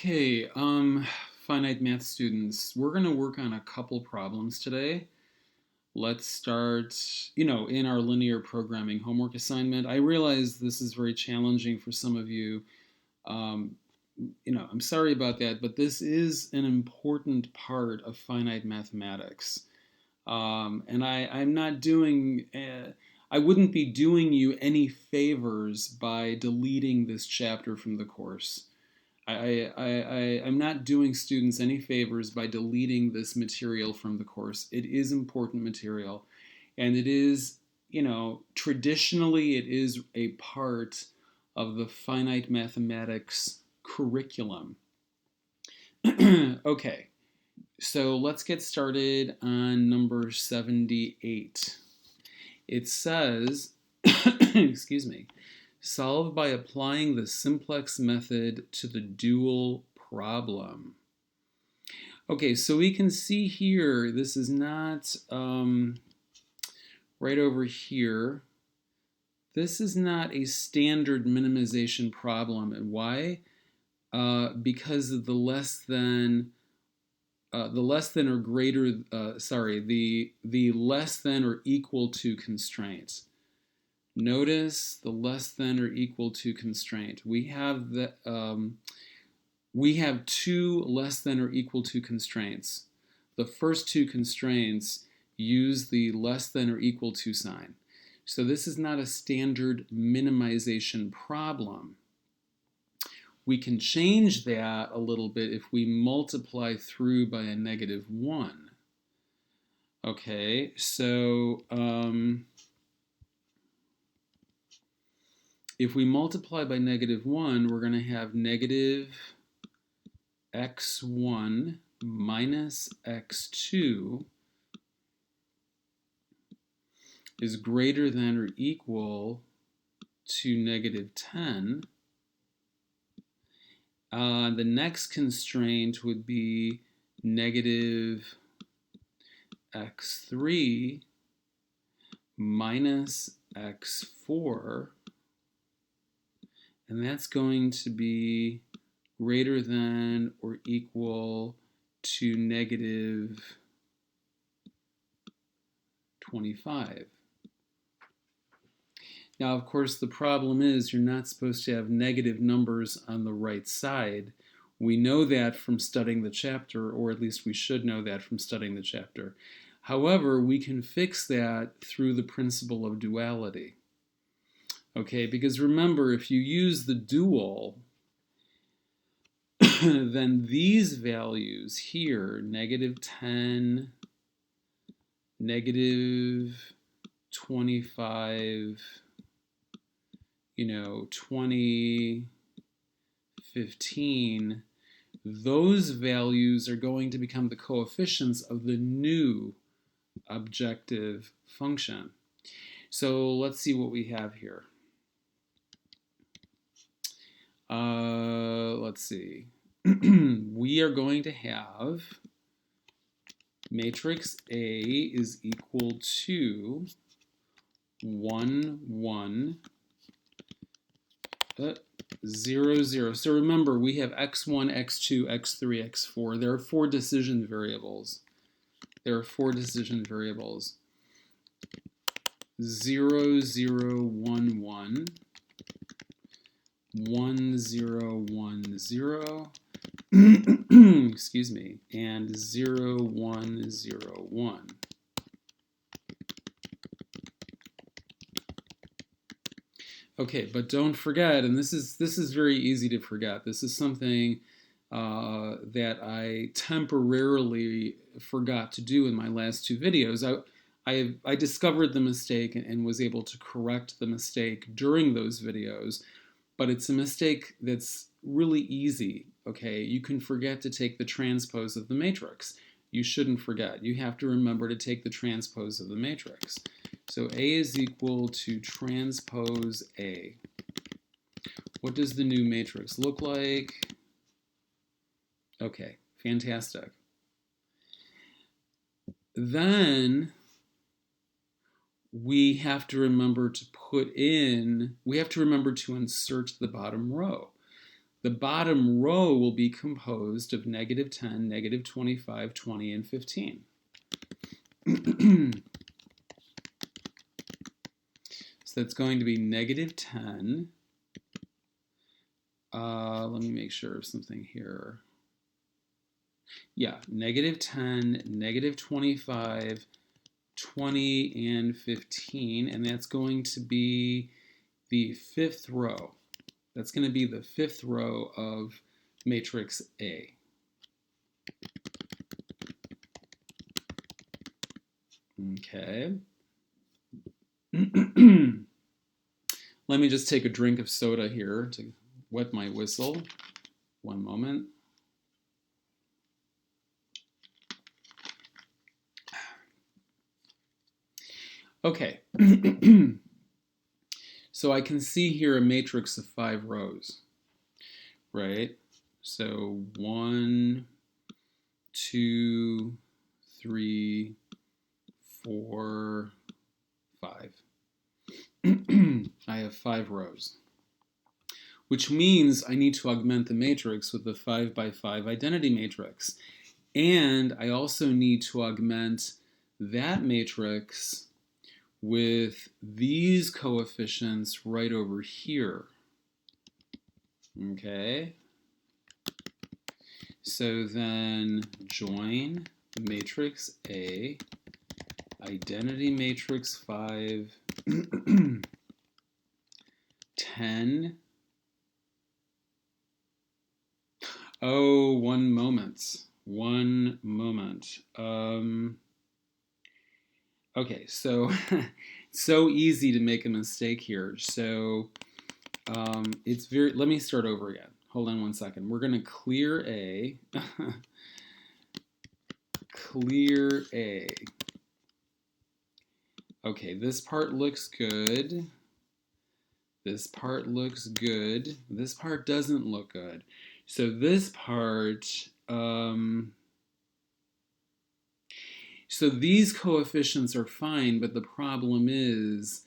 Okay, finite math students, we're going to work on a couple problems today. Let's start, in our linear programming homework assignment. I realize this is very challenging for some of you. Um, I'm sorry about that, but this is an important part of finite mathematics. And I'm not doing, I wouldn't be doing you any favors by deleting this chapter from the course. I'm not doing students any favors by deleting this material from the course. It is important material, and it is, traditionally it is a part of the finite mathematics curriculum. Okay, so let's get started on number 78. It says, excuse me, solve by applying the simplex method to the dual problem. Okay, so we can see here, this is not right over here. This is not a standard minimization problem. And why? Because of the less than or greater, the less than or equal to constraints. Notice the less than or equal to constraint. We have two less than or equal to constraints. The first two constraints use the less than or equal to sign. So this is not a standard minimization problem. We can change that a little bit if we multiply through by a -1. Okay, so if we multiply by -1, we're going to have negative x1 minus x2 is greater than or equal to -10. The next constraint would be negative x3 minus x4. And that's going to be greater than or equal to -25. Now, of course, the problem is you're not supposed to have negative numbers on the right side. We know that from studying the chapter, or at least we should know that from studying the chapter. However, we can fix that through the principle of duality. Okay, because remember, if you use the dual, then these values here, -10, -25, 20, 15, those values are going to become the coefficients of the new objective function. So let's see what we have here. Let's see. We are going to have matrix A is equal to 1, 1, 0, 0. So remember, we have x1, x2, x3, x4. There are four decision variables. 0, 0, 1, 1, 1, 0, 1, 0, excuse me, and 0, 1, 0, 1. Okay, but don't forget, and this is very easy to forget. This is something that I temporarily forgot to do in my last two videos. I discovered the mistake and was able to correct the mistake during those videos, but it's a mistake that's really easy, okay? You can forget to take the transpose of the matrix. You shouldn't forget. You have to remember to take the transpose of the matrix. So A is equal to transpose A. What does the new matrix look like? Okay, fantastic. Then we have to remember to insert the bottom row. The bottom row will be composed of negative 10, negative 25, 20, and 15. So that's going to be negative 10. Let me make sure of something here. Yeah, negative 10, negative 25, 20, and 15. And that's going to be the fifth row. That's going to be the fifth row of matrix A. Okay. Let me just take a drink of soda here to wet my whistle. One moment. Okay. So I can see here a matrix of 5 rows, right? So 1, 2, 3, 4, 5. I have 5 rows, which means I need to augment the matrix with the 5 by 5 identity matrix. And I also need to augment that matrix with these coefficients right over here. Okay? So then join matrix A, identity matrix 5, 10. Oh, one moment. One moment. Okay, so so easy to make a mistake here. So it's very, let me start over again. Hold on one second. We're going to clear A. Clear A. Okay, this part looks good. This part looks good. This part doesn't look good. So this part, so these coefficients are fine, but the problem is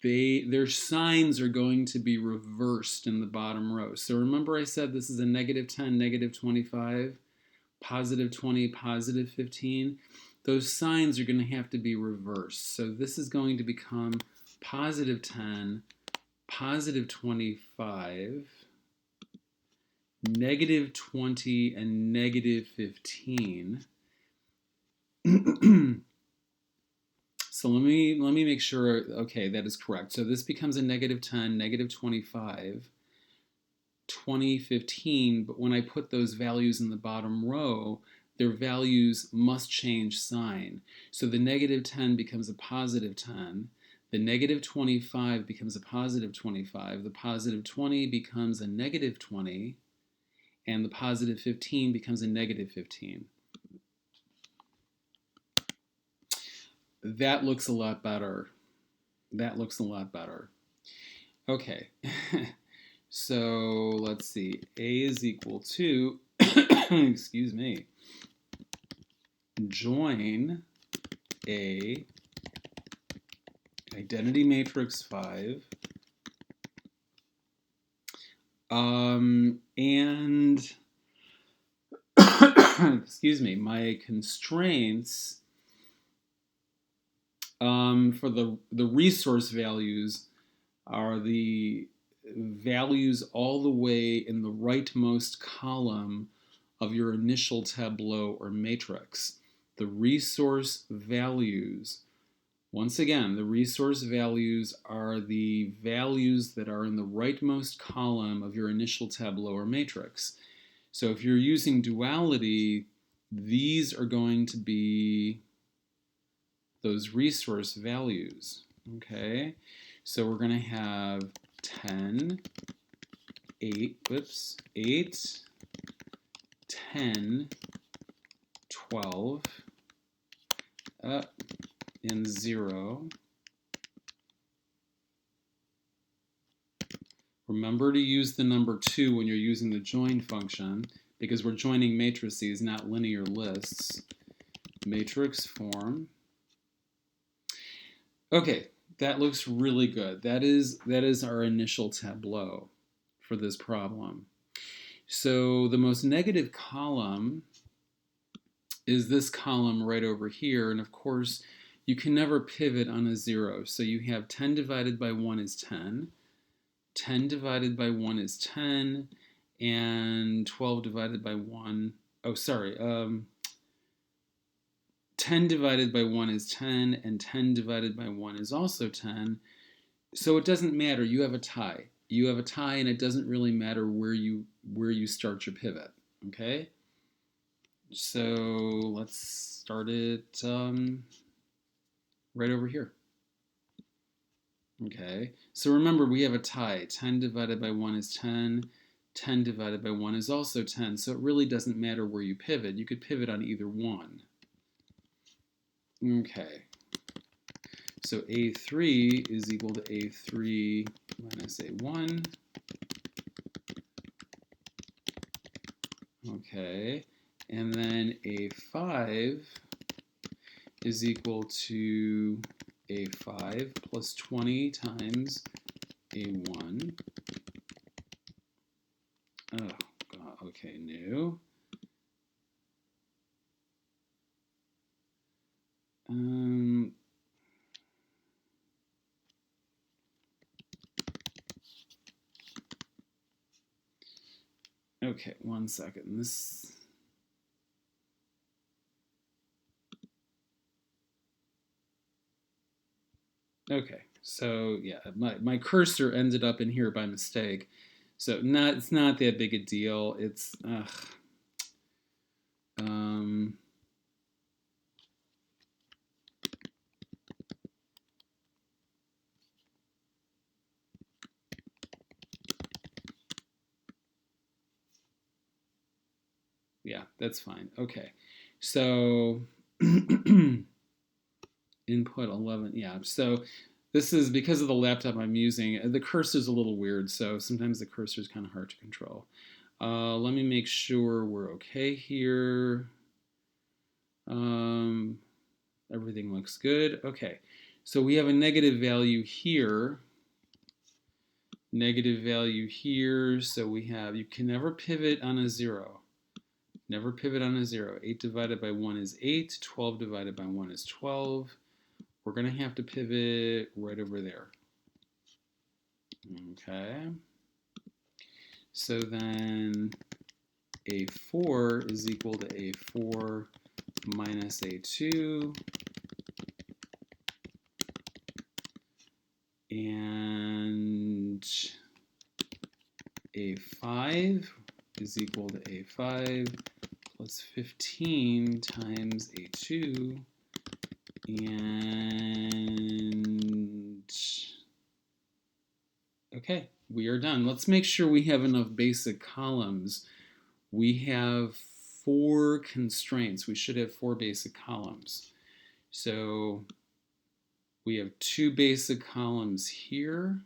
their signs are going to be reversed in the bottom row. So remember I said this is a negative 10, negative 25, positive 20, positive 15. Those signs are going to have to be reversed. So this is going to become positive 10, positive 25, negative 20, and negative 15. So let me make sure, okay, that is correct. So this becomes a negative 10, negative 25, 20, 15, but when I put those values in the bottom row, their values must change sign. So the negative 10 becomes a positive 10, the negative 25 becomes a positive 25, the positive 20 becomes a negative 20, and the positive 15 becomes a negative 15. That looks a lot better. That looks a lot better. Okay, so let's see. A is equal to, excuse me, join A, identity matrix 5, and excuse me, my constraints for the resource values are the values all the way in the rightmost column of your initial tableau or matrix. The resource values, once again, the resource values are the values that are in the rightmost column of your initial tableau or matrix. So if you're using duality, these are going to be those resource values, okay? So we're going to have 10, 8, 10, 12, and 0. Remember to use the number 2 when you're using the join function, because we're joining matrices, not linear lists. Matrix form. Okay, that looks really good. That is our initial tableau for this problem. So the most negative column is this column right over here. And of course, you can never pivot on a 0. So you have 10 divided by 1 is 10. 10 divided by 1 is 10. And 12 divided by 1, 10 divided by 1 is 10, and 10 divided by 1 is also 10. So it doesn't matter. You have a tie. You have a tie, and it doesn't really matter where you start your pivot. Okay? So let's start it right over here. Okay? So remember, we have a tie. 10 divided by 1 is 10. 10 divided by 1 is also 10. So it really doesn't matter where you pivot. You could pivot on either one. Okay. So A3 is equal to A3 minus A1. Okay. And then A5 is equal to A5 plus 20 times A1. Oh, God. Okay, new. Okay, 1 second. Okay, so yeah, my cursor ended up in here by mistake. So it's not that big a deal. It's yeah, that's fine. Okay, so input 11. Yeah, so this is because of the laptop I'm using. The cursor's a little weird, so sometimes the cursor is kind of hard to control. Let me make sure we're okay here. Everything looks good. Okay, so we have a negative value here. Negative value here. So we have, you can never pivot on a 0. Never pivot on a 0. 8 divided by 1 is 8. 12 divided by 1 is 12. We're going to have to pivot right over there. Okay. So then A4 is equal to A4 minus A2. And A5 is equal to A5 plus 15 times A2. And okay, we are done. Let's make sure we have enough basic columns. We have 4 constraints. We should have 4 basic columns. So we have 2 basic columns here,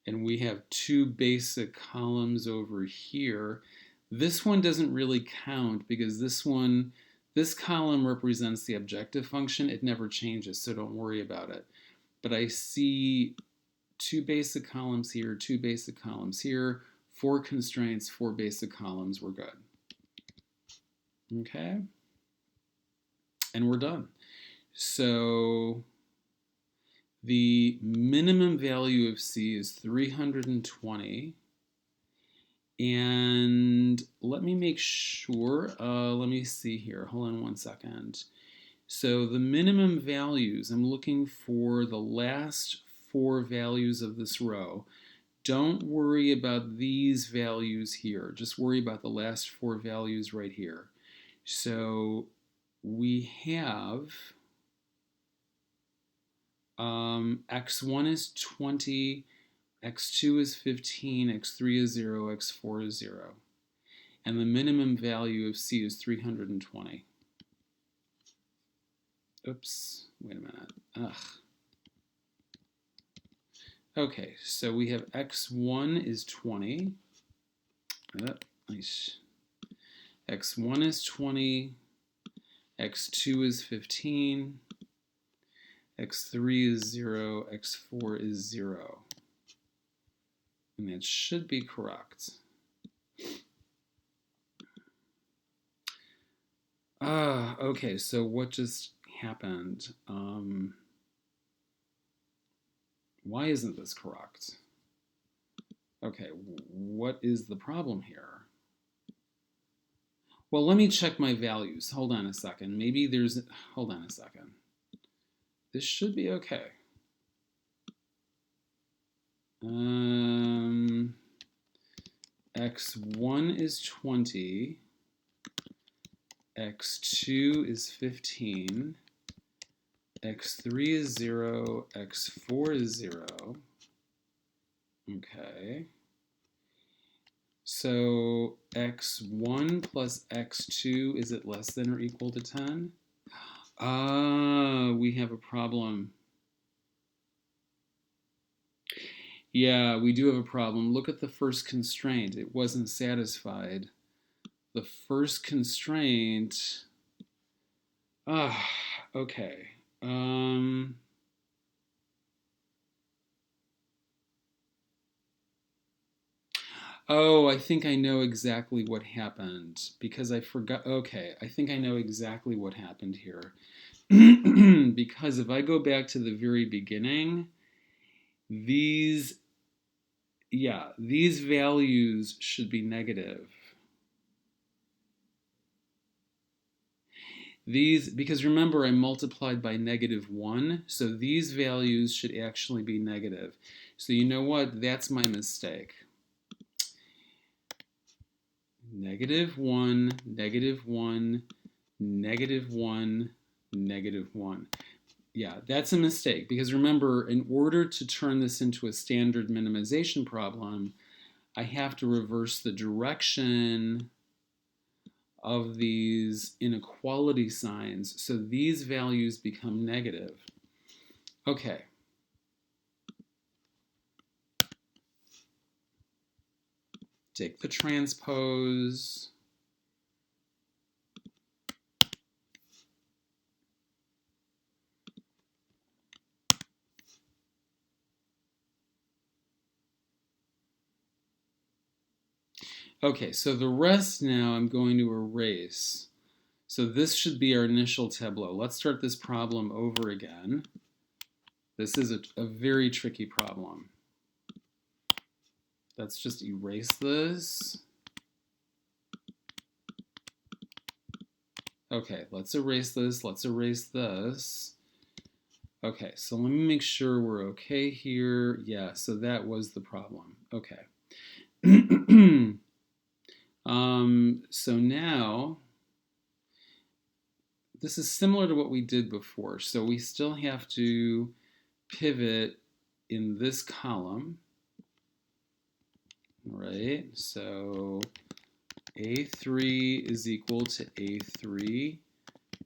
and we have 2 basic columns over here. This one doesn't really count because this column represents the objective function. It never changes, so don't worry about it. But I see 2 basic columns here, 2 basic columns here, 4 constraints, 4 basic columns. We're good. Okay? And we're done. So the minimum value of C is 320. And let me make sure, let me see here, hold on 1 second. So the minimum values, I'm looking for the last 4 values of this row. Don't worry about these values here, just worry about the last 4 values right here. So we have x1 is 20, x2 is 15, x3 is 0, x4 is 0. And the minimum value of C is 320. Oops, wait a minute. Ugh. Okay, so we have x1 is 20. Nice. x1 is 20, x2 is 15, x3 is 0, x4 is 0. And that should be correct. Okay, so what just happened? Why isn't this correct? Okay, what is the problem here? Well, let me check my values. Hold on a second. Maybe there's, hold on a second. This should be okay. X1 is 20. X2 is 15. X3 is 0. X4 is 0. Okay. So x1 plus x2, is it less than or equal to 10? We have a problem. Yeah, we do have a problem. Look at the first constraint. It wasn't satisfied. The first constraint, okay. Oh, I think I know exactly what happened because I forgot. Okay, I think I know exactly what happened here. Because if I go back to the very beginning, these values should be negative. Because remember I multiplied by -1, so these values should actually be negative. So you know what? That's my mistake. -1, -1, -1, -1. Yeah, that's a mistake because remember, in order to turn this into a standard minimization problem, I have to reverse the direction of these inequality signs, so these values become negative. Okay. Take the transpose. Okay, so the rest now I'm going to erase. So this should be our initial tableau. Let's start this problem over again. This is a very tricky problem. Let's just erase this. Okay, let's erase this. Let's erase this. Okay, so let me make sure we're okay here. Yeah, so that was the problem. Okay. So now, this is similar to what we did before. So we still have to pivot in this column, right? So A3 is equal to A3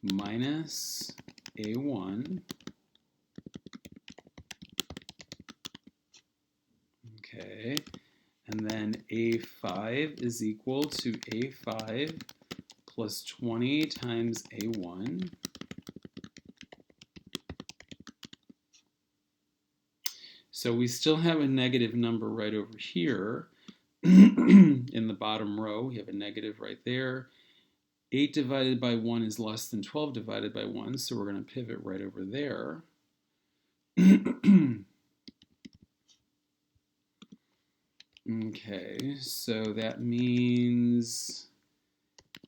minus A1. Okay, and then A5 is equal to A5 plus 20 times A1. So we still have a negative number right over here. In the bottom row, we have a negative right there. 8 divided by 1 is less than 12 divided by 1, so we're going to pivot right over there. Okay, so that means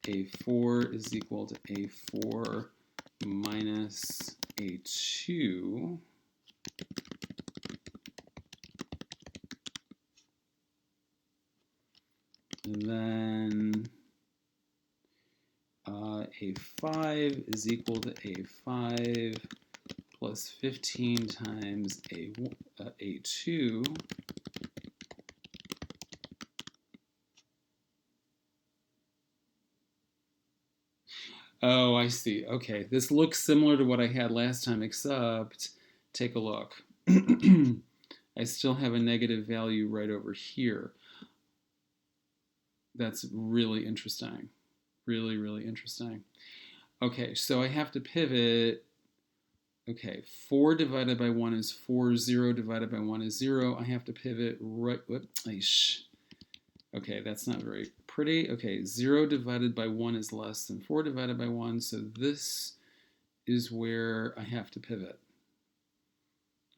A4 is equal to A4 minus A2. And then A5 is equal to A5 plus 15 times A2. Oh, I see. Okay, this looks similar to what I had last time, except take a look. I still have a negative value right over here. That's really interesting. Really, really interesting. Okay, so I have to pivot. Okay, 4 divided by 1 is 4. 0 divided by 1 is 0. I have to pivot right. Okay, that's not very pretty. Okay, 0 divided by 1 is less than 4 divided by 1, so this is where I have to pivot.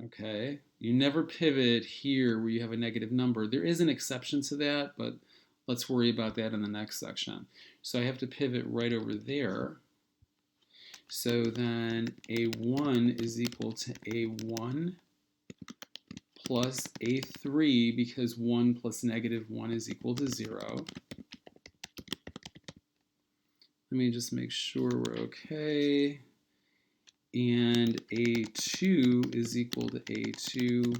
Okay, you never pivot here where you have a negative number. There is an exception to that, but let's worry about that in the next section. So I have to pivot right over there. So then A1 is equal to A1 plus A3, because 1 plus negative 1 is equal to 0. Let me just make sure we're okay. And A2 is equal to A2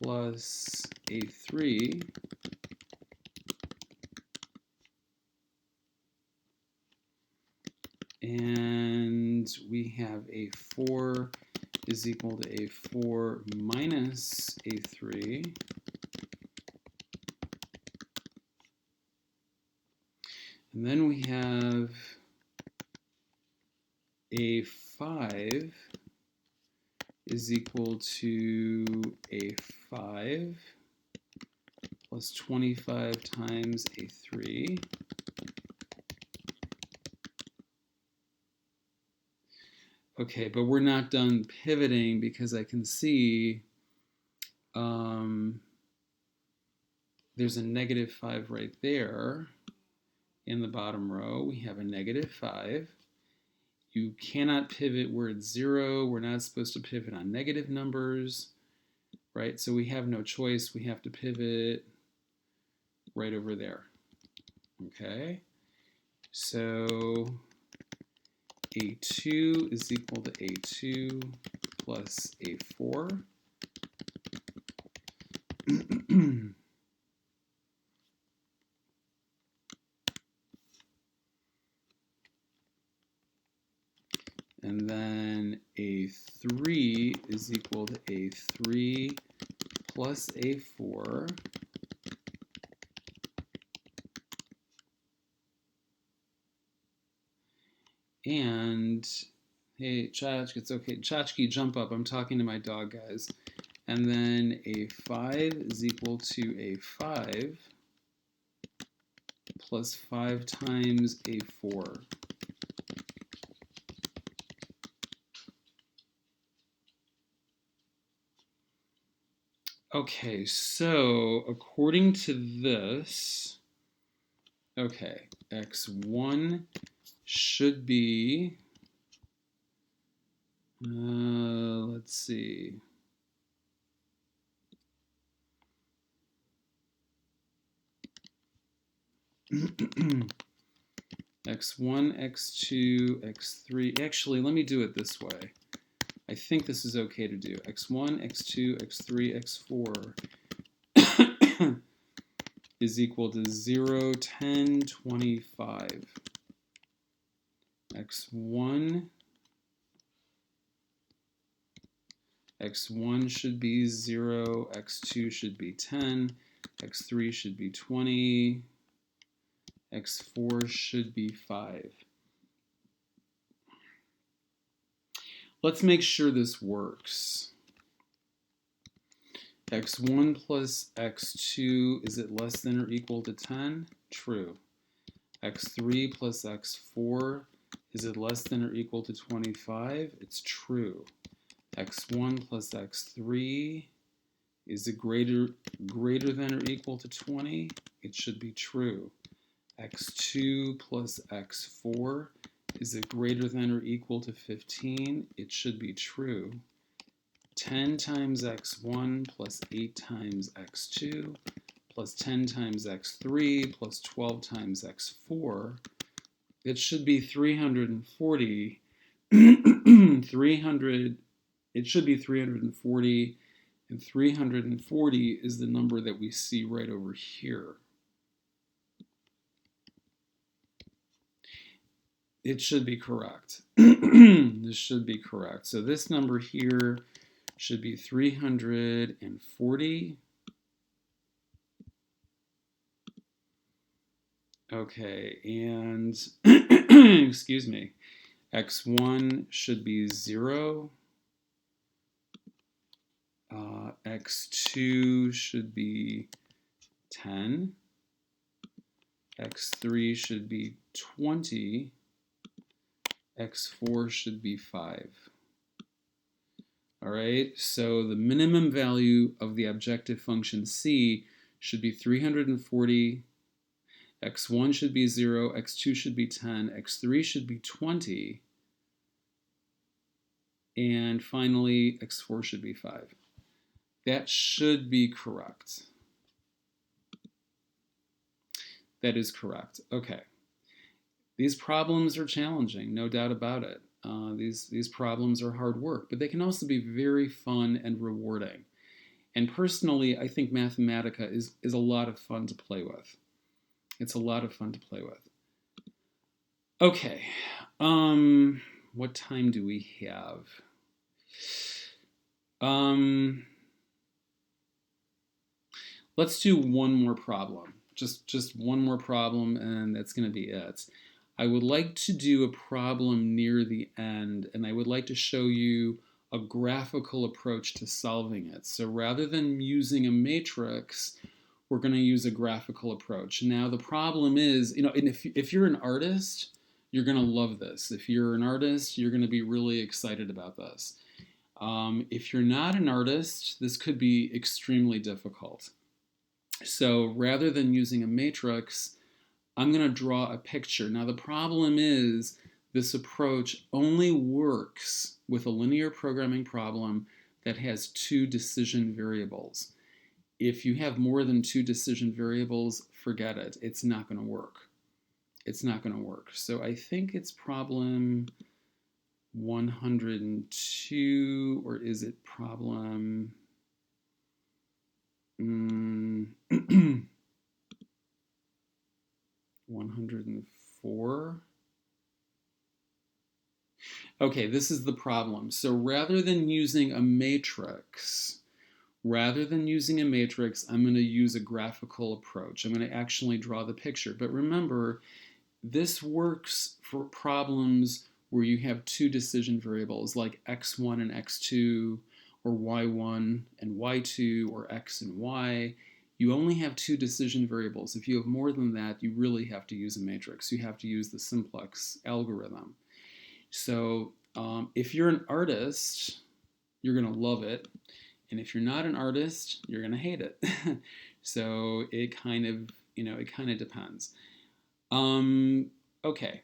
plus A3. And we have A4 is equal to A4 minus A3. And then we have A5 is equal to A5 plus 25 times A3. Okay, but we're not done pivoting because I can see there's a negative 5 right there in the bottom row. We have a negative 5. You cannot pivot where it's 0. We're not supposed to pivot on negative numbers, right? So we have no choice. We have to pivot right over there. Okay, so A2 is equal to A2 plus A4. And then A3 is equal to A3 plus A4. And, hey, Chachki, it's okay. Chachki, jump up. I'm talking to my dog, guys. And then A5 is equal to A5 plus 5 times A4. Okay, so according to this, okay, x1 should be, let's see, x1, x2, x3. Actually, let me do it this way. I think this is okay to do. x1, x2, x3, x4 is equal to 0, 10, 25. x1 should be 0, x2 should be 10, x3 should be 20, x4 should be 5. Let's make sure this works. x1 plus x2, is it less than or equal to 10? True. x3 plus x4, is it less than or equal to 25? It's true. x1 plus x3, is it greater than or equal to 20? It should be true. x2 plus x4, is it greater than or equal to 15? It should be true. 10 times x1 plus 8 times x2 plus 10 times x3 plus 12 times x4, it should be 340. 300, it should be 340, and 340 is the number that we see right over here. It should be correct. This should be correct. So this number here should be 340. Okay, and excuse me, x1 should be 0. X2 should be 10. x3 should be 20, x4 should be 5. All right, so the minimum value of the objective function c should be 340, x1 should be 0, x2 should be 10, x3 should be 20, and finally x4 should be 5. That should be correct. That is correct. Okay. These problems are challenging, no doubt about it. These problems are hard work, but they can also be very fun and rewarding. And personally, I think Mathematica is a lot of fun to play with. It's a lot of fun to play with. Okay, what time do we have? Let's do one more problem. Just one more problem, and that's going to be it. I would like to do a problem near the end, and I would like to show you a graphical approach to solving it. So rather than using a matrix, we're going to use a graphical approach. Now the problem is, and if you're an artist, you're going to love this. If you're an artist, you're going to be really excited about this. If you're not an artist, this could be extremely difficult. So rather than using a matrix, I'm going to draw a picture. Now the problem is this approach only works with a linear programming problem that has 2 decision variables. If you have more than 2 decision variables, forget it. It's not going to work. It's not going to work. So I think it's problem 102, or is it problem 104? Okay, this is the problem. So rather than using a matrix, I'm going to use a graphical approach. I'm going to actually draw the picture. But remember, this works for problems where you have 2 decision variables like x1 and x2, or y1 and y2, or x and y. You only have 2 decision variables. If you have more than that, you really have to use a matrix. You have to use the Simplex algorithm. So if you're an artist, you're going to love it. And if you're not an artist, you're going to hate it. So it kind of depends. Okay.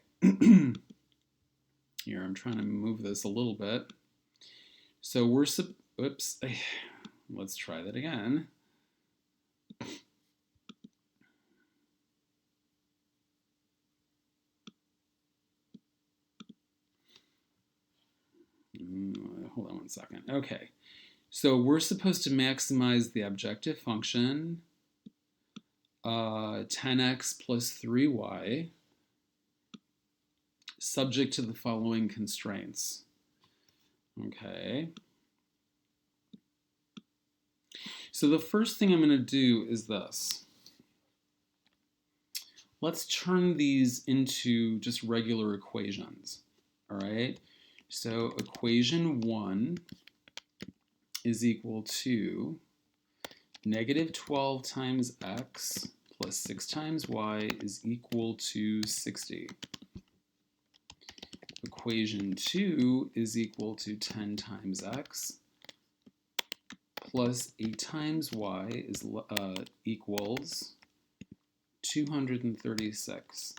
Here, I'm trying to move this a little bit. So oops, let's try that again. Hold on one second. Okay. So we're supposed to maximize the objective function, 10x plus 3y, subject to the following constraints. Okay. So the first thing I'm going to do is this. Let's turn these into just regular equations. All right. So equation 1 is equal to negative 12 times x plus 6 times y is equal to 60. Equation 2 is equal to 10 times x plus 8 times y is equals 236.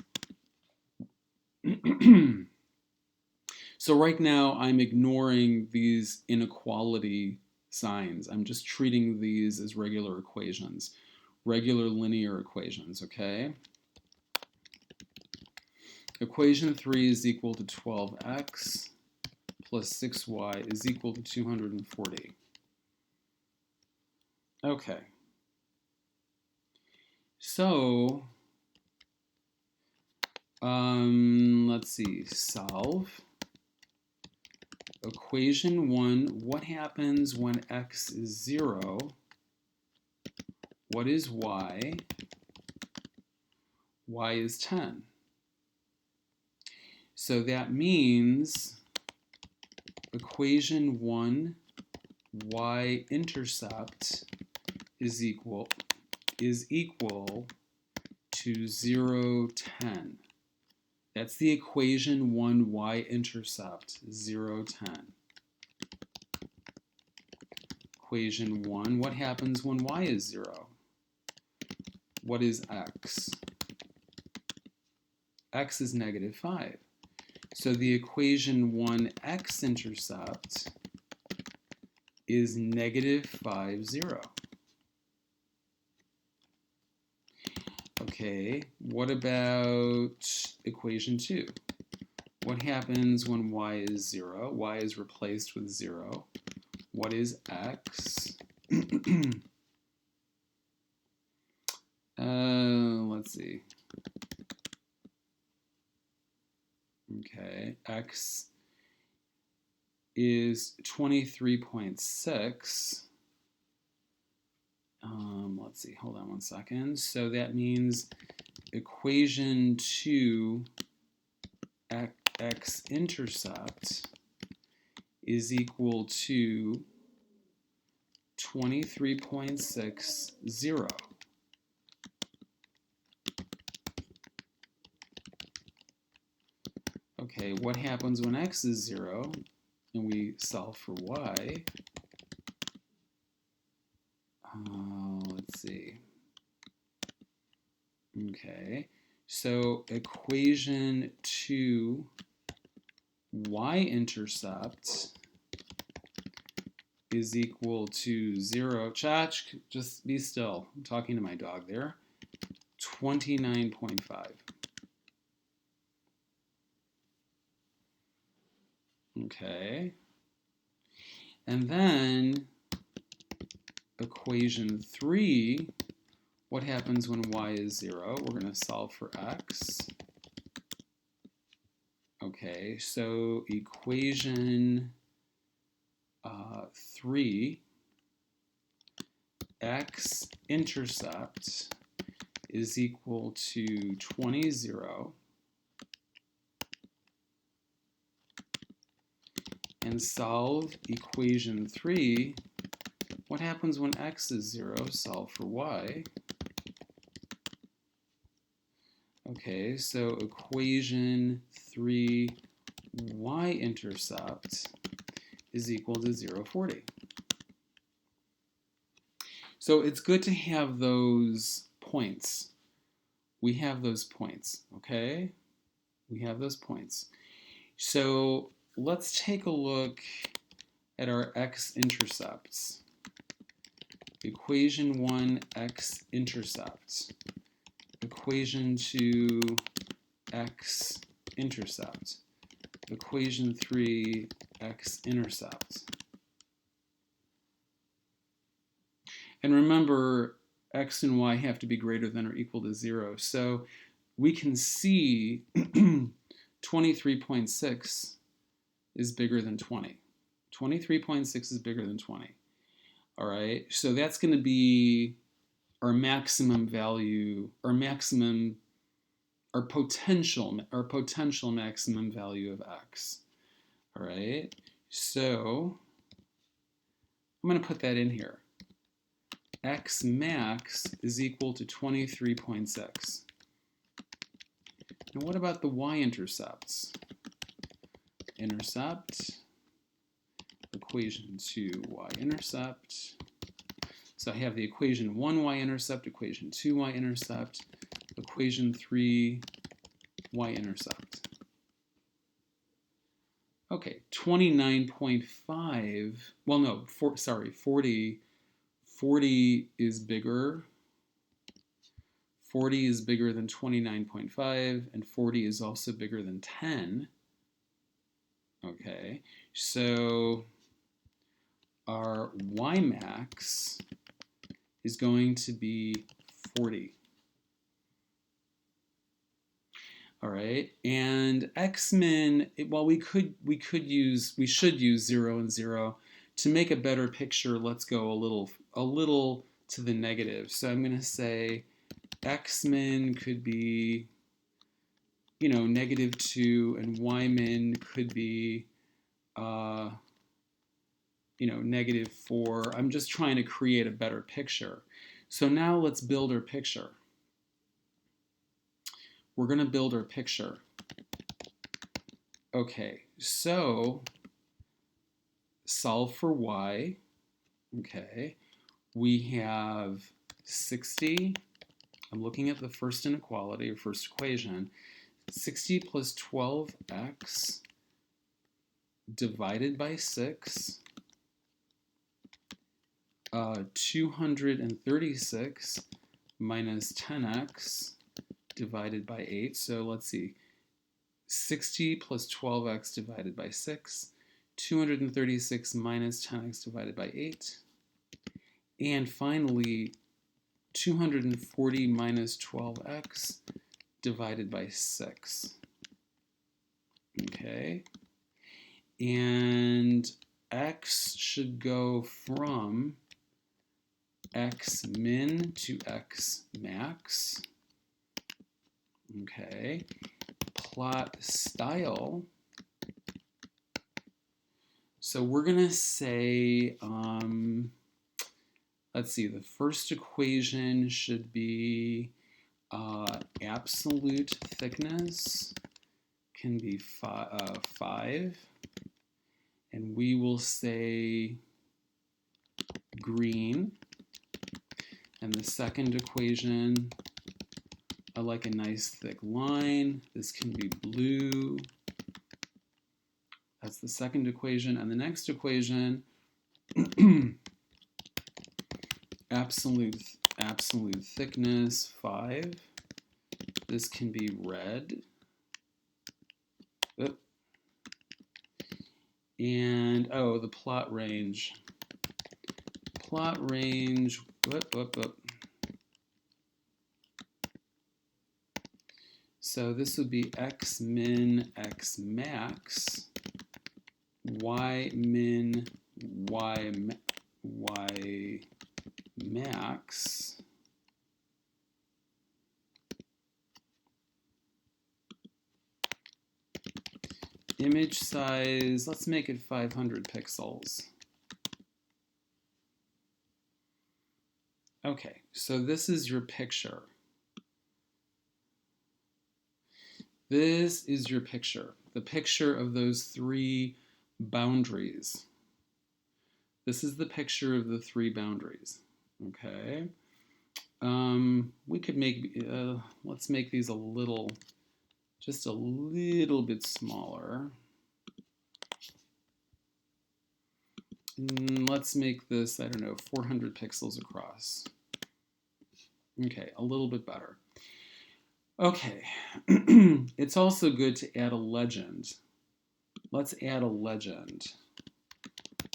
So right now I'm ignoring these inequality signs. I'm just treating these as regular equations, regular linear equations, okay? Equation 3 is equal to 12x plus 6y is equal to 240. Okay. So, let's see, solve. Equation 1, what happens when x is 0? What is y? Y is 10. So that means equation 1, y-intercept is equal to to 0, 10. That's the equation 1 y-intercept, 0, 10. Equation 1, what happens when y is 0? What is x? X is negative 5. So the equation 1 x-intercept is negative 5, 0. Okay, what about equation 2? What happens when y is 0? Y is replaced with 0. What is x? Let's see. Okay, x is 23.6. Let's see, hold on one second. So that means equation 2 x-intercept is equal to 23.60. Okay, what happens when x is 0 and we solve for y? Let's see. Okay, so equation 2 y-intercept is equal to 0. Chach, just be still. I'm talking to my dog there. 29.5. Okay. And then equation 3, what happens when y is 0? We're going to solve for x. Okay, so equation 3, x-intercept is equal to 20, 0. And solve equation 3. What happens when x is 0? Solve for y. Okay, so equation 3 y-intercept is equal to 0, 40. So it's good to have those points. We have those points, okay? We have those points. So let's take a look at our x-intercepts. Equation 1 x-intercept. Equation 2 x-intercept. Equation 3 x-intercept. And remember, x and y have to be greater than or equal to 0. So we can see 23.6 is bigger than 20. 23.6 is bigger than 20. All right, so that's going to be our maximum value, our potential maximum value of x. All right, so I'm going to put that in here. X max is equal to 23.6. And what about the y-intercepts? Intercept, equation 2 y-intercept. So I have the equation 1 y-intercept, equation 2 y-intercept, equation 3 y-intercept. Okay, 29.5, well no, 40 is bigger. 40 is bigger than 29.5, and 40 is also bigger than 10. Okay, so our y max is going to be 40. All right, and x-min, well, we should use 0 and 0. To make a better picture, let's go a little to the negative. So I'm going to say x-min could be, negative 2, and y-min could be, negative 4. I'm just trying to create a better picture. So now let's build our picture. we're going to build our picture. Okay, so solve for y. Okay, we have 60. I'm looking at the first inequality, or first equation. 60 plus 12x divided by 6. 236 minus 10x divided by 8. So let's see. 60 plus 12x divided by 6. 236 minus 10x divided by 8. And finally, 240 minus 12x divided by 6. Okay. And x should go from x min to x max. Okay. Plot style. So we're going to say, let's see, the first equation should be absolute thickness can be 5. And we will say green. And the second equation, I like a nice thick line. This can be blue. That's the second equation. And the next equation, absolute thickness 5. This can be red. Oop. And oh, the plot range. Plot range. So this would be x min, x max, y min, y max. Image size, let's make it 500 pixels. Okay, so this is your picture. This is your picture, the picture of those 3 boundaries. This is the picture of the 3 boundaries, okay? We could make, let's make these just a little bit smaller. Let's make this, I don't know, 400 pixels across. Okay, a little bit better. Okay, it's also good to add a legend. Let's add a legend.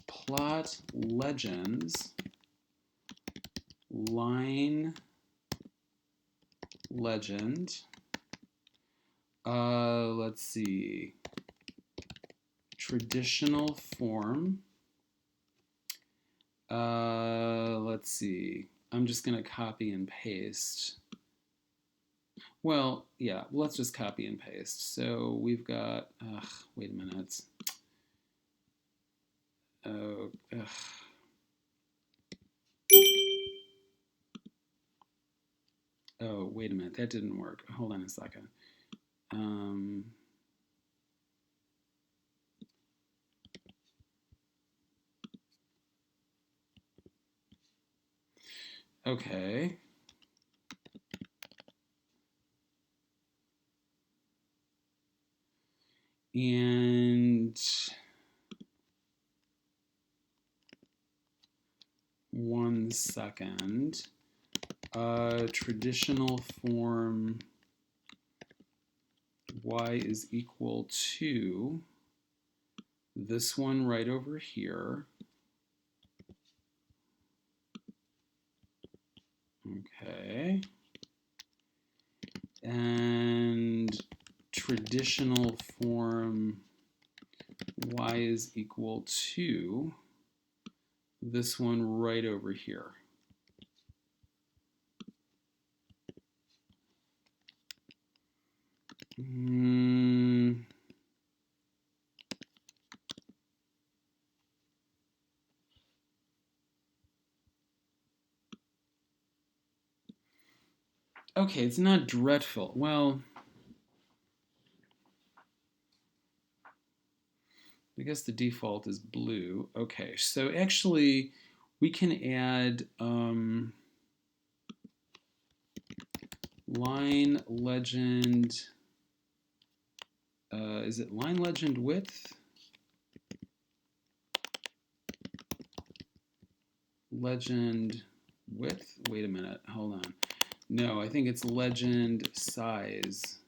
Plot legends, line legend. Let's see, traditional form. Let's see, I'm just going to copy and paste. Well, yeah, let's just copy and paste. So we've got, wait a minute. Oh, oh, wait a minute, that didn't work. Hold on a second. Okay. And 1 second. Traditional form y is equal to this one right over here. Okay. And traditional form y is equal to this one right over here. Okay, it's not dreadful. Well, I guess the default is blue. Okay, so actually we can add line legend. Is it line legend width? Legend width? Wait a minute, hold on. No, I think it's legend size.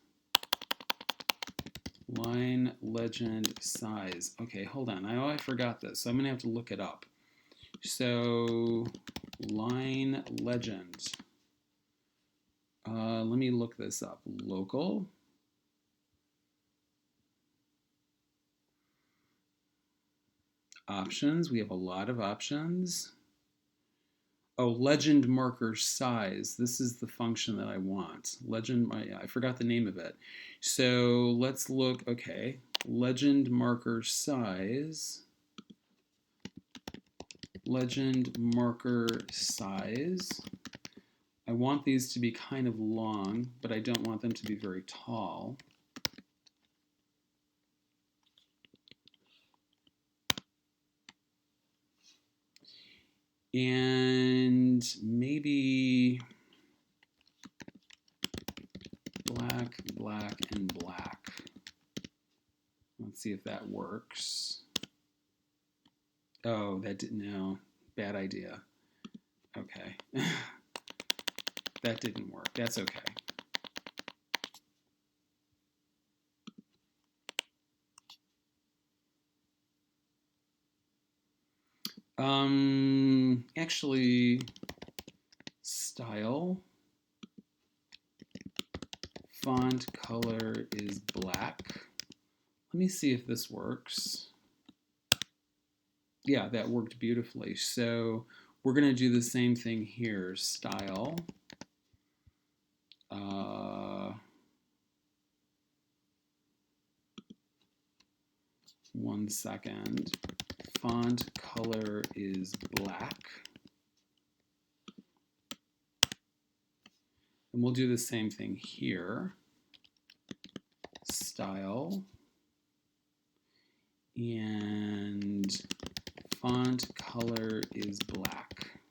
Line legend size. Okay, hold on. I forgot this, so I'm gonna have to look it up. So line legend. Let me look this up. Local. Options. We have a lot of options. Oh, legend marker size. This is the function that I want. Legend, I forgot the name of it. So let's look, okay. Legend marker size. Legend marker size. I want these to be kind of long, but I don't want them to be very tall. And maybe black, black, and black. Let's see if that works. Oh, that didn't, no, bad idea. Okay. That didn't work. That's okay. Actually, style, font color is black. Let me see if this works. Yeah, that worked beautifully. So we're going to do the same thing here. Style. 1 second. Font color is black. And we'll do the same thing here. Style. And font color is black.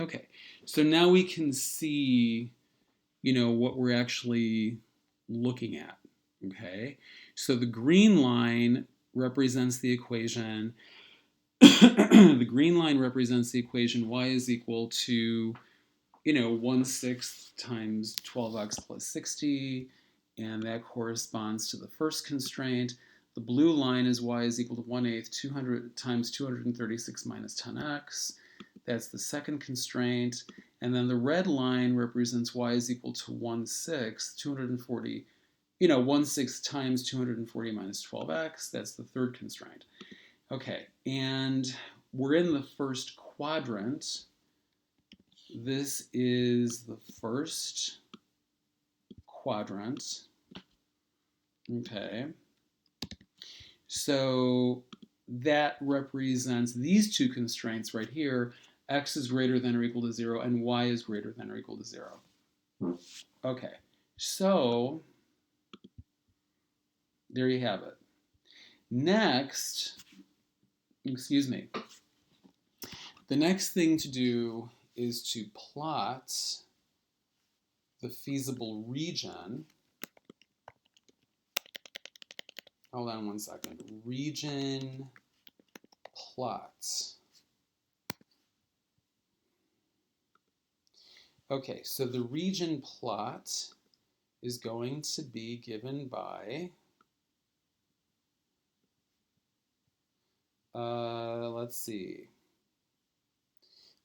Okay, so now we can see, what we're actually looking at, okay? So the green line represents the equation. The green line represents the equation y is equal to, 1/6 times 12x plus 60, and that corresponds to the first constraint. The blue line is y is equal to 1/8 200 times 236 minus 10x. That's the second constraint. And then the red line represents y is equal to 1/6, 240, 1/6 times 240 minus 12x. That's the third constraint. Okay, and we're in the first quadrant. This is the first quadrant. Okay. So that represents these two constraints right here. X is greater than or equal to 0, and y is greater than or equal to 0. Okay, so there you have it. Next, the next thing to do is to plot the feasible region. Hold on 1 second. Region plot. Okay, so the region plot is going to be given by, let's see.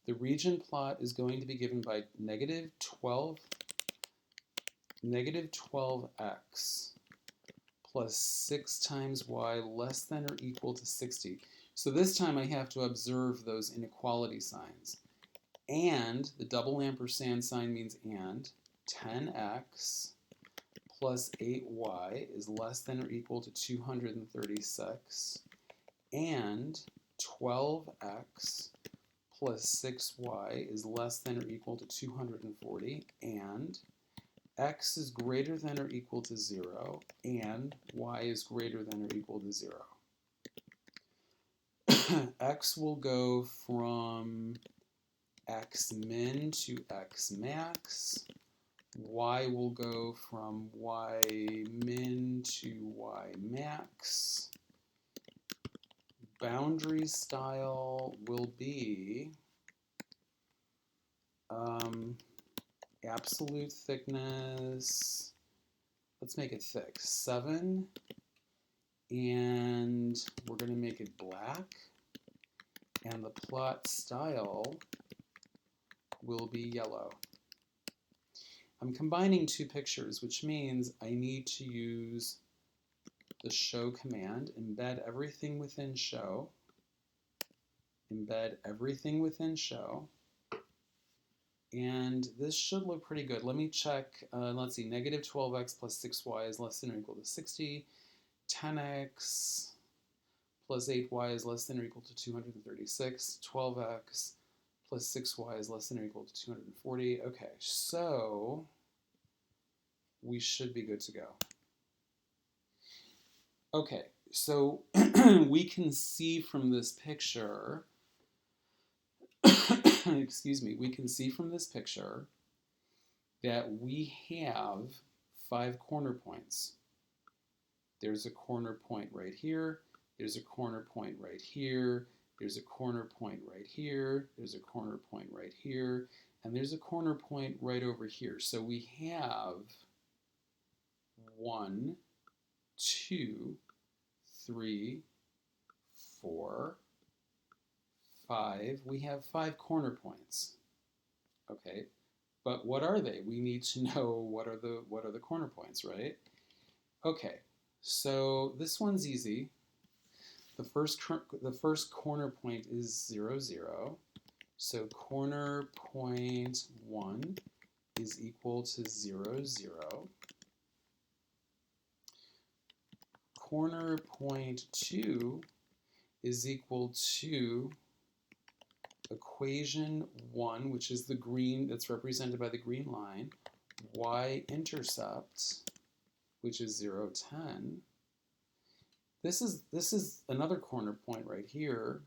The region plot is going to be given by negative 12x plus 6 times y less than or equal to 60. So this time I have to observe those inequality signs. And, the double ampersand sign means and, 10x plus 8y is less than or equal to 236, and 12x plus 6y is less than or equal to 240, and x is greater than or equal to 0, and y is greater than or equal to 0. X will go from x min to x max. Y will go from y min to y max. Boundary style will be absolute thickness, let's make it thick, 7, and we're going to make it black, and the plot style will be yellow. I'm combining two pictures, which means I need to use the show command, embed everything within show, embed everything within show, and this should look pretty good. Let me check, let's see, negative 12x plus 6y is less than or equal to 60, 10x plus 8y is less than or equal to 236, 12x plus 6y is less than or equal to 240. Okay, so we should be good to go. Okay, so we can see from this picture, excuse me, we can see from this picture that we have 5 corner points. There's a corner point right here, there's a corner point right here, there's a corner point right here, there's a corner point right here, and there's a corner point right over here. So we have 1, 2, 3, 4, 5. We have 5 corner points. Okay, but what are they? We need to know what are the corner points, right? Okay, so this one's easy. The first corner point is 0, 0. So corner point 1 is equal to 0, 0. Corner point 2 is equal to equation 1, which is the green, that's represented by the green line, y-intercept, which is 0, 10. This is another corner point right here.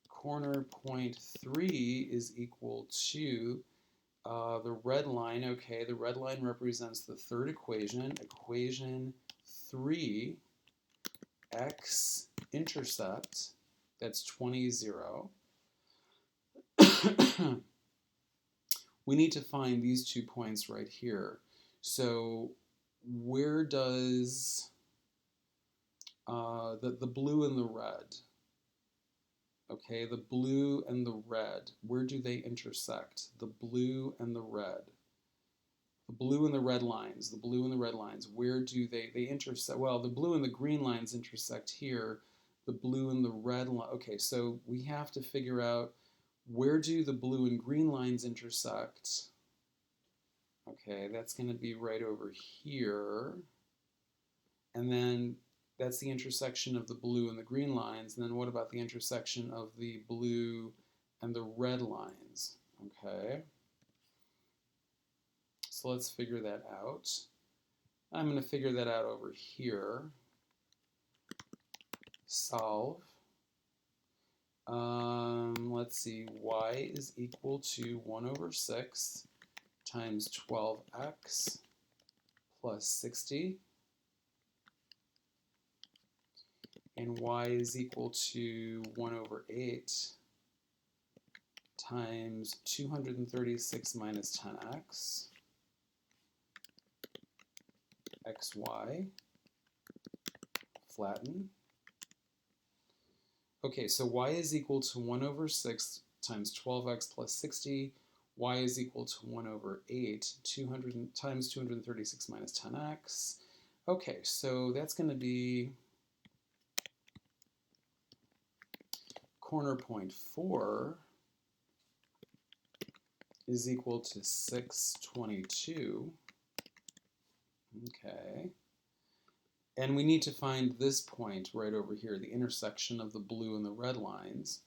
Corner point 3 is equal to the red line. Okay, the red line represents the third equation, equation 3, x-intercept, that's 20, 0. We need to find these 2 points right here. So where does the blue and the red, okay, the blue and the red, where do they intersect? The blue and the red. The blue and the red lines, where do they intersect? Well, the blue and the green lines intersect here. The blue and the red line, okay, so we have to figure out where do the blue and green lines intersect. Okay, that's going to be right over here. And then that's the intersection of the blue and the green lines. And then what about the intersection of the blue and the red lines? Okay. So let's figure that out. I'm going to figure that out over here. Solve. Let's see, y is equal to 1 over 6 times 12x plus 60. And y is equal to 1 over 8 times 236 minus 10x, xy, flatten. Okay, so y is equal to 1 over 6 times 12x plus 60. Y is equal to 1 over 8 times 236 minus 10x. Okay, so that's going to be corner point 4 is equal to 622. Okay. And we need to find this point right over here, the intersection of the blue and the red lines.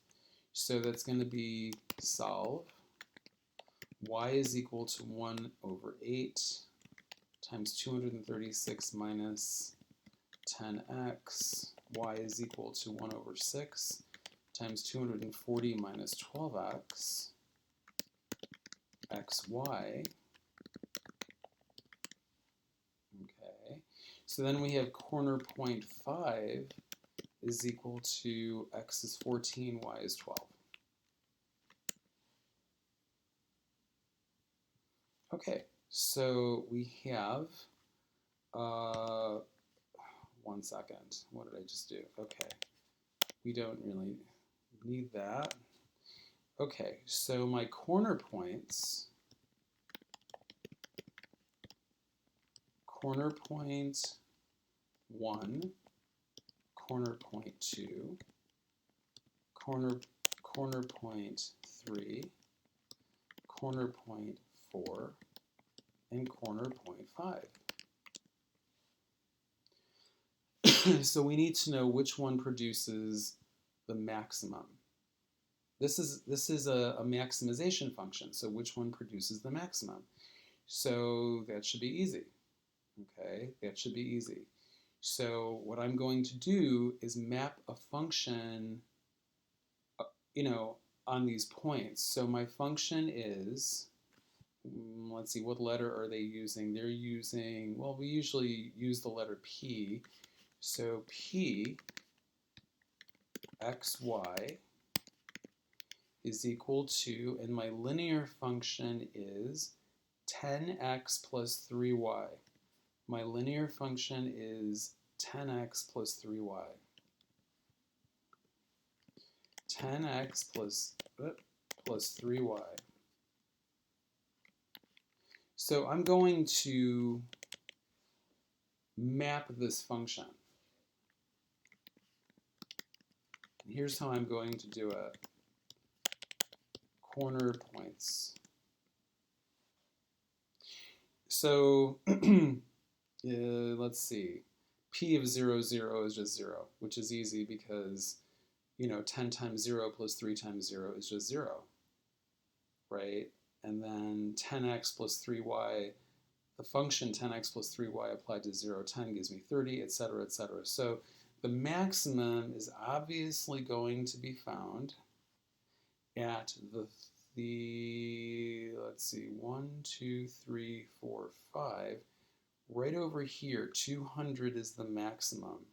So that's going to be solve. y is equal to 1 over 8 times 236 minus 10x. Y is equal to 1 over 6 times 240 minus 12x. xy. Okay, so then we have corner point 5 is equal to x is 14, y is 12. Okay, so we have, 1 second, what did I just do? Okay, we don't really need that. Okay, so my corner points, corner point 1, corner point 2, corner point 3, corner point 4, and corner point 5. So we need to know which one produces the maximum. This is a maximization function, so which one produces the maximum? So that should be easy. Okay, that should be easy. So what I'm going to do is map a function, on these points. So my function is, let's see, what letter are they using? They're using, well, we usually use the letter P. So P xy is equal to, and my linear function is 10x plus 3y. My linear function is 10x plus 3y. 10x plus 3y. So I'm going to map this function. Here's how I'm going to do it. Corner points. So let's see. P of 0, 0 is just 0, which is easy because 10 times 0 plus 3 times 0 is just 0, right? And then 10x plus 3y, the function 10x plus 3y applied to 0, 10 gives me 30, etc., etc. So the maximum is obviously going to be found at the let's see, 1, 2, 3, 4, 5. Right over here, 200 is the maximum.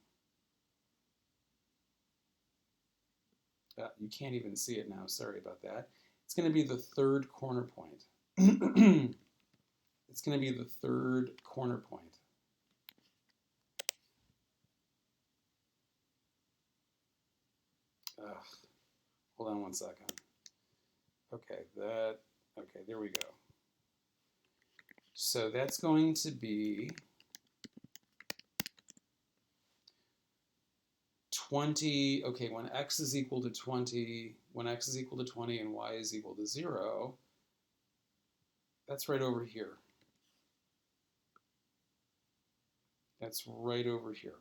You can't even see it now, sorry about that. It's going to be the third corner point. It's going to be the third corner point. Hold on 1 second. Okay, there we go. So that's going to be 20, okay, when x is equal to 20, when x is equal to 20 and y is equal to 0, that's right over here. That's right over here.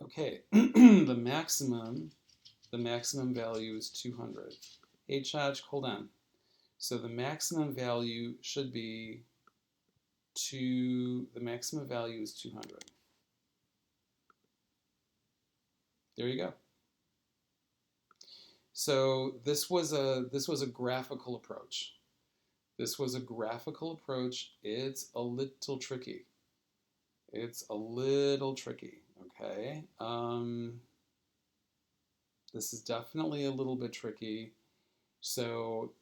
Okay, the maximum value is 200. Hey, Chaj, hold on. So the maximum value should be the maximum value is 200. There you go. So this was a graphical approach. This was a graphical approach. It's a little tricky. It's a little tricky, okay? This is definitely a little bit tricky. So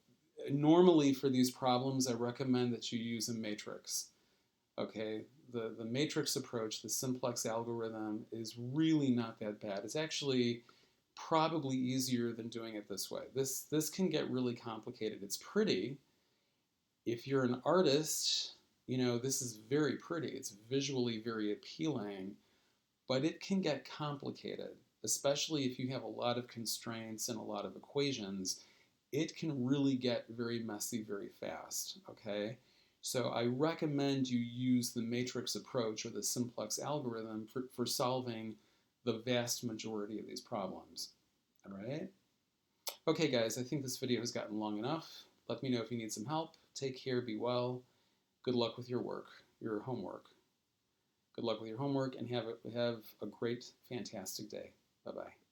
normally for these problems, I recommend that you use a matrix, okay? The matrix approach, the simplex algorithm, is really not that bad. It's actually probably easier than doing it this way. This can get really complicated. It's pretty. If you're an artist, this is very pretty. It's visually very appealing, but it can get complicated, especially if you have a lot of constraints and a lot of equations. It can really get very messy very fast, okay? So I recommend you use the matrix approach or the simplex algorithm for solving the vast majority of these problems, all right? Okay, guys, I think this video has gotten long enough. Let me know if you need some help. Take care, be well. Good luck with your work, your homework. Good luck with your homework, and have a great, fantastic day. Bye-bye.